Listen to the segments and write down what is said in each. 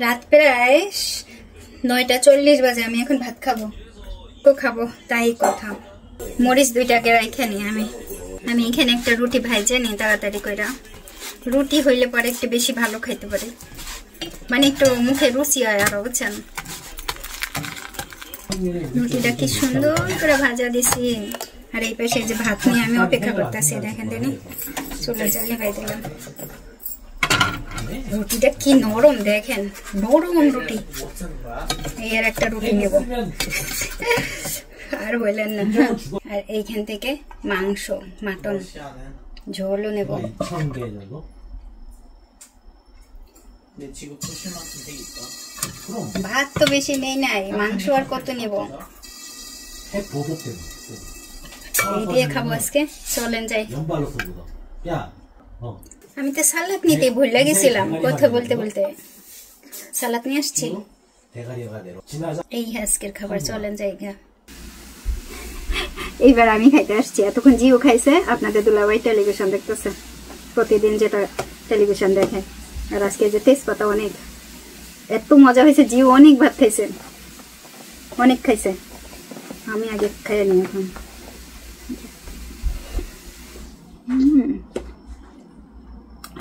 রাত প্রায় 9:40 বাজে। আমি এখন ভাত খাবো তো খাবো, তাই কথা। মরিচ দুইটাকে রাইখে নি আমি এখানে একটা রুটি ভাইজে নি তাড়াতাড়ি কইরা। রুটি হইলে পরে একটু বেশি ভালো খাইতে পারি, মানে একটু মুখে রুচি হয় আরো, বুঝছেন। রুটিটা কি সুন্দর করে ভাজা দিছি। আর এই পাশে যে ভাত নিয়ে আমি অপেক্ষা করতেছি, দেখেন দিনে চুলা জ্বালিয়ে খাই দিলাম। রুটিটা কি নরম, দেখেন নরম রুটি। এই আর একটা রুটি নেব, আর বললেন না। আর এইখান থেকে মাংস, মাটন ঝোলও নেব। ভাত তো বেশি নেই নাই, মাংস আর কত নেব। এই দিয়ে খাবো আজকে, চলেন যাই। আমি তো সালাদ নিতে ভুলে গেছিলাম, কথা বলতে বলতে সালাদ নিয়ে আসছি। এই আজকের খাবার, চলেন যাই। এইবার আমি খাইতে আসছি। এতক্ষণ জিও খাইছে, আপনাদের দুলাভাই টেলিভিশন দেখতেছে, প্রতিদিন যেটা টেলিভিশন দেখে। আর আজকে যে তেজপাতা অনেক, এত মজা হয়েছে। জিও অনেক ভাত খাইছে, অনেক খাইছে। আমি আগে খাইয়ে নি এখন।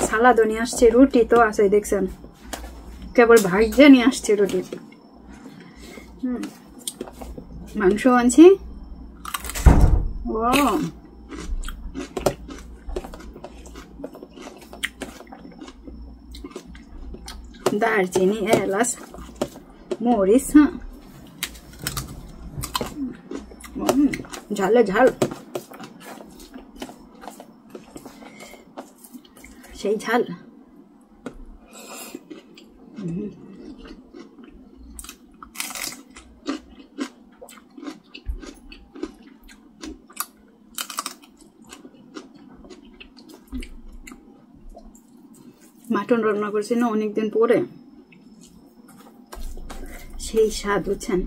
সালাদও নিয়ে আসছে, রুটি তো আছে দেখছেন, কেবল ভাজা নিয়ে আসছে রুটি। মাংস আনছি। ও দারচিনি, এলাচ, মরিচ, ঝালে ঝাল, সেই ঝাল। মাটন রান্না করছি না অনেকদিন পরে, সেই স্বাদ, বুঝছেন।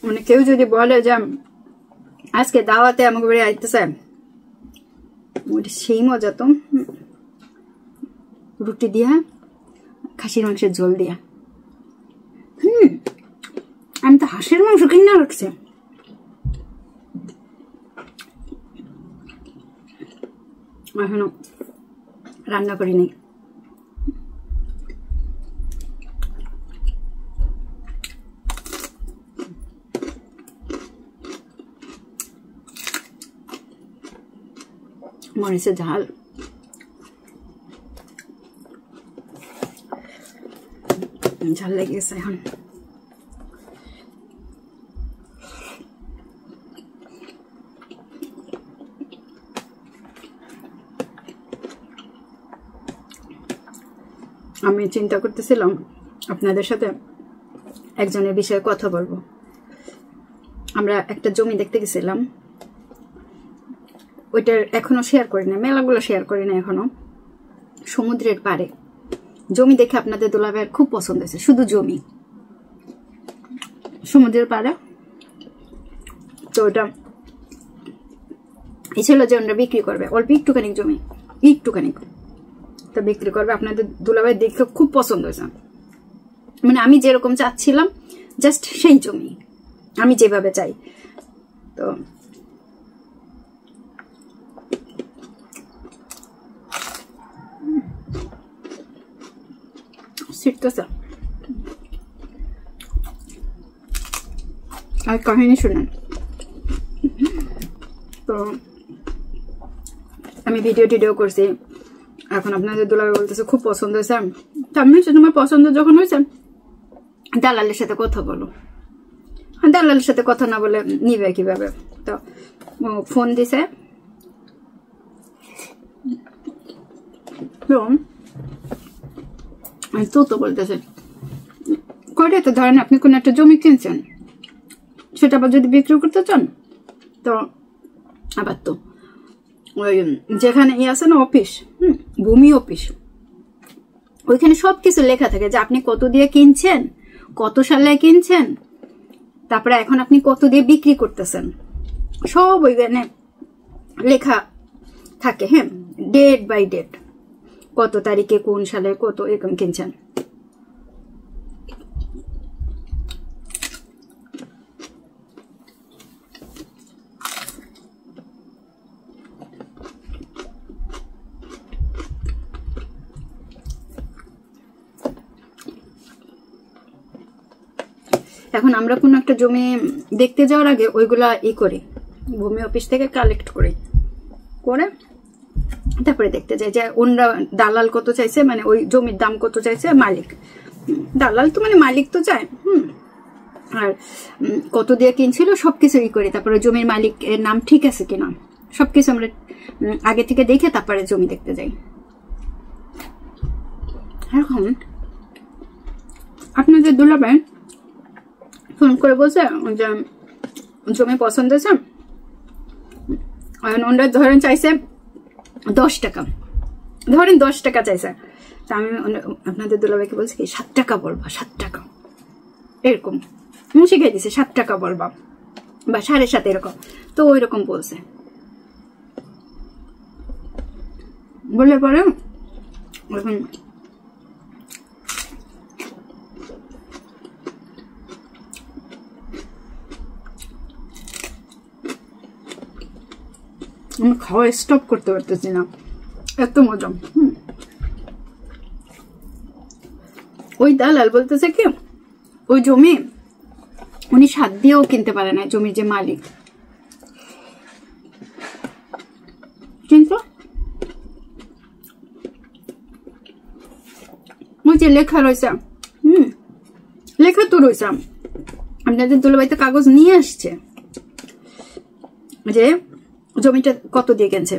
মানে কেউ যদি বলে যে আজকে দাওয়াতে আমাকে বাড়ি আইতেছে, সেই মজা তো। রুটি দিয়া, খাসির মাংসের ঝোল দিয়া। আমি তো হাঁসের মাংস কিনে রাখছি, এখনো রান্না করিনি। মরিচের ঝাল, ঝাল লেগে গেছে এখন। আমি চিন্তা করতেছিলাম আপনাদের সাথে একজনের বিষয়ে কথা বলবো। আমরা একটা জমি দেখতে গেছিলাম, ওইটার এখনো শেয়ার করি না, মেলাগুলো শেয়ার করি না এখনো। সমুদ্রের পাড়ে জমি দেখে আপনাদের দুলাভাইয়ের খুব পছন্দ হয়েছে। শুধু জমি, সমুদ্রের পাড়ে। তো ওটা এই ছিল যে ওরা বিক্রি করবে, অল্প একটুখানি জমি, একটুখানি তো বিক্রি করবে। আপনাদের দুলাভাই দেখে খুব পছন্দ হয়েছে। মানে আমি যেরকম চাচ্ছিলাম, জাস্ট সেই জমি আমি যেভাবে চাই। তো শিখতেছে। আর কাহিনী শুনেন। তো আমি ভিডিও করছি, এখন আপনাদের দুলাভাই বলতেছে খুব পছন্দ হয়েছে। তো আমি তোমার পছন্দ যখন হয়েছে, দালালের সাথে কথা বলো। দালালের সাথে কথা না বলে নিবে কিভাবে? তো ফোন দিছে, তো বলতেছে কয়টা তো ধরেন আপনি কোন একটা জমি কিনছেন, সেটা আবার যদি বিক্রি করতে চান, তো আবার তো ওই যেখানে আছে না অফিস, ভূমি অফিস, ওইখানে সবকিছু লেখা থাকে যে আপনি কত দিয়ে কিনছেন, কত সালে কিনছেন, তারপরে এখন আপনি কত দিয়ে বিক্রি করতেছেন, সব ওইখানে লেখা থাকে। হ্যাঁ, ডেট বাই ডেট, কত তারিখে কোন সালে কত এরকম কিনছেন। এখন আমরা কোন একটা জমি দেখতে যাওয়ার আগে ওইগুলা করি, ভূমি অফিস থেকে কালেক্ট করি, করে তারপরে দেখতে যাই যে ওনরা দালাল কত চাইছে, মানে ওই জমির দাম কত চাইছে মালিক, দালাল তো মানে মালিক তো চায়, আর কত দিয়ে কিনছিল সবকিছু করি। তারপরে জমির মালিক এর নাম ঠিক আছে কিনা সবকিছু আমরা আগে থেকে দেখে তারপরে জমি দেখতে যাই। এখন আপনাদের দুলাভাই ফোন করে বলছে যে জমি পছন্দ হয়েছে, ওনরা ধরেন চাইছে 10 টাকা, ধরেন 10 টাকা চাইছে, তা আমি আপনাদের দুলাভাইকে বলছি কি 7 টাকা বলবা, 7 টাকা এরকম শিখাই দিছে, 7 টাকা বলবা বা 7.5 এরকম। তো ওই রকম বলছে, বলে পরে এখন আমি খাওয়া স্টপ করতে পারতেছি না, এত মজা। ওই দালাল বলতেছে কি ওই জমি উনি 7 দিয়েও কিনতে পারে না, জমির যে মালিক, কিন্তু ওই যে লেখা রয়েছে, লেখা তো রয়েছে, আপনাদের দুলাভাই তো কাগজ নিয়ে আসছে যে জমিটা কত দিয়ে কিনছে,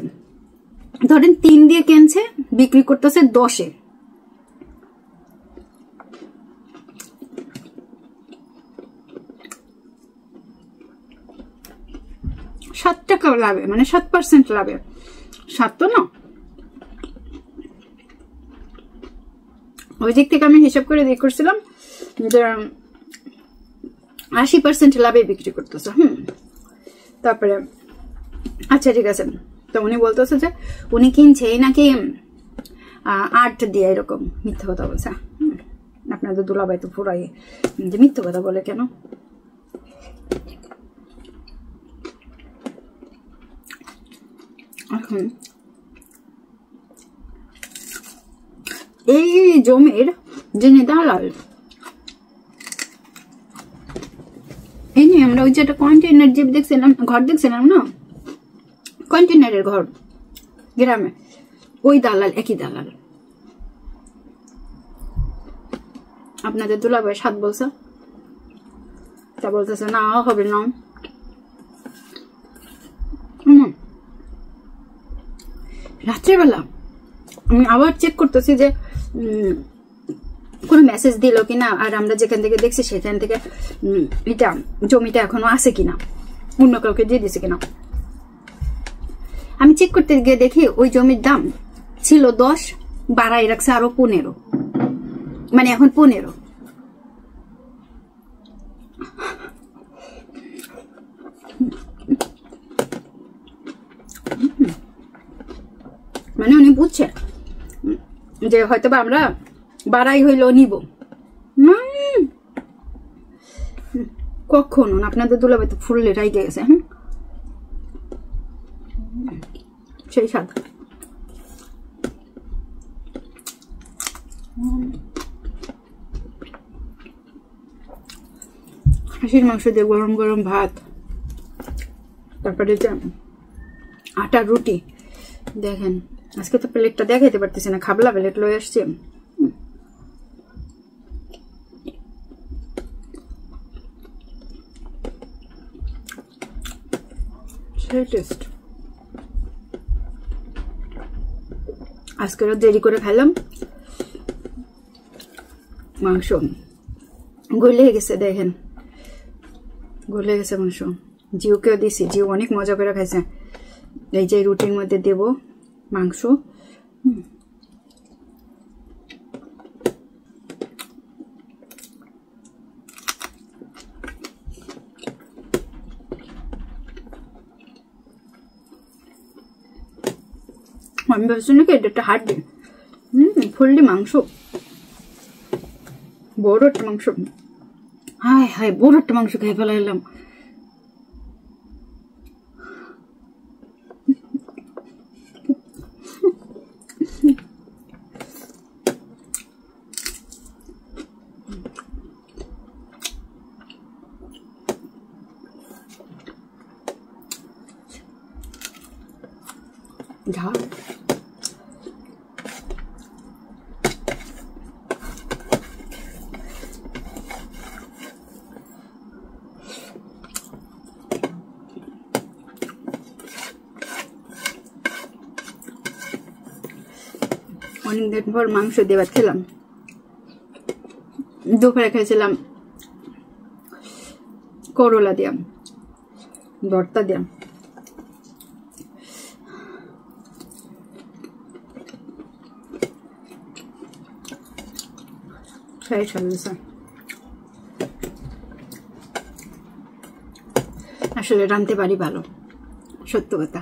ধরেন 3 দিয়ে কিনছে, বিক্রি করতেছে 10-এ। টাকা লাভে, মানে 7% লাভে, 7 তো না, ওই দিক থেকে আমি হিসাব করে দিয়ে করছিলাম যে 80% লাভে বিক্রি করতেছে। তারপরে আচ্ছা ঠিক আছে, তো উনি বলতেছে যে উনি কিনছে নাকি 8 দিয়ে, এরকম মিথ্যা কথা বলছে। আপনাদের দুলাভাই তো পুরাই যে মিথ্যা কথা বলে কেন। এখন এই জমির যিনি দালাল, এই নিয়ে আমরা ওই যে একটা কন্টেনার জিপ দেখছিলাম, ঘর দেখছিলাম না, কন্টেনারের ঘর গ্রামে, ওই দালাল একই দালাল। আপনাদের দুলাভাই 7 বলছে, তা বলতেছে না হবে না। রাত্রেবেলা আমি আবার চেক করতেছি যে কোনো মেসেজ দিল কিনা, আর আমরা যেখান থেকে দেখছি সেখান থেকে এটা জমিটা এখনো আছে কিনা, অন্য কাউকে দিয়ে দিছে কিনা। আমি চেক করতে গিয়ে দেখি ওই জমির দাম ছিল 10, বাড়াই রাখছে আরো 15, মানে এখন 15। মানে উনি বুঝছে যে হয়তো বা আমরা বাড়াই হইলেও নিব, কখন আপনাদের দুলাভাই তো ফুললে রাইগে গেছে। সেই স্বাদ। হাঁসির মাংস দিয়ে গরম গরম ভাত, তারপরে যে আটার রুটি, দেখেন আজকে তো প্লেটটা দেখাইতে পারতেছি না, খাবলা প্লেট লয়ে আসছে। সেই টেস্ট। আজকেরও দেরি করে খাইলাম, মাংস গলে গেছে, দেখেন গলে গেছে মাংস। জিউকেও দিছি, জিউ অনেক মজা করে খাইছে। এই যে রুটির মধ্যে দেব মাংস। আমি ভাবছি নাকি এটা একটা হাড্ডি, ফুললি মাংস, বড় একটা মাংস। হায় হায়, বড় একটা মাংস খেয়ে ফেলাইলাম। ঝাল অনেকদিন পর মাংস দিয়ে ভাত খেলাম। দুপুরে খেয়েছিলাম করলা দিয়াম, ভর্তা দিয়াম। আসলে রাঁধতে পারি ভালো, সত্য কথা।